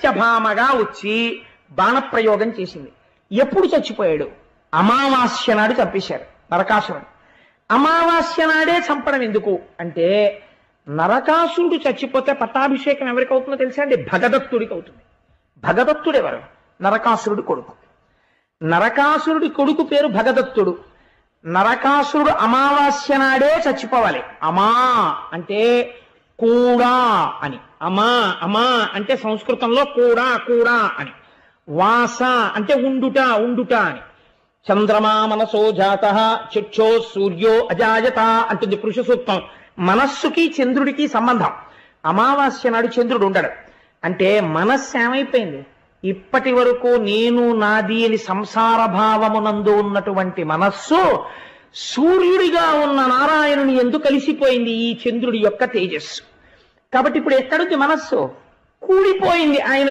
సత్యభామగా వచ్చి బాణప్రయోగం చేసింది. ఎప్పుడు చచ్చిపోయాడు? అమావాస్య నాడు చంపేశారు నరకాసురుడు. అమావాస్య నాడే చంపడం ఎందుకు అంటే, నరకాసురుడు చచ్చిపోతే పట్టాభిషేకం ఎవరికి అవుతుందో తెలుసా అండి? భగదత్తుడికి అవుతుంది. భగదత్తుడు ఎవరు? నరకాసురుడి కొడుకు. నరకాసురుడి కొడుకు పేరు భగదత్తుడు. నరకాసురుడు అమావాస్య నాడే చచ్చిపోవాలి. అమా అంటే కూడా అని, అమా అమా అంటే సంస్కృతంలో కూడా కూడా అని, వాస అంటే ఉండుట ఉండుట అని. చంద్రమా మనసో జాత చక్షో సూర్యో అజాయత అంటుంది పురుష సూక్తం. మనస్సుకి చంద్రుడికి సంబంధం. అమావాస్య నాడు చంద్రుడు ఉండడు. అంటే మనస్సు ఏమైపోయింది? ఇప్పటి వరకు నేను నాది అని సంసార భావమునందు ఉన్నటువంటి మనస్సు సూర్యుడిగా ఉన్న నారాయణుని ఎందుకు కలిసిపోయింది? ఈ చంద్రుడి యొక్క తేజస్సు. కాబట్టి ఇప్పుడు ఎక్కడుంది మనస్సు? కూడిపోయింది ఆయన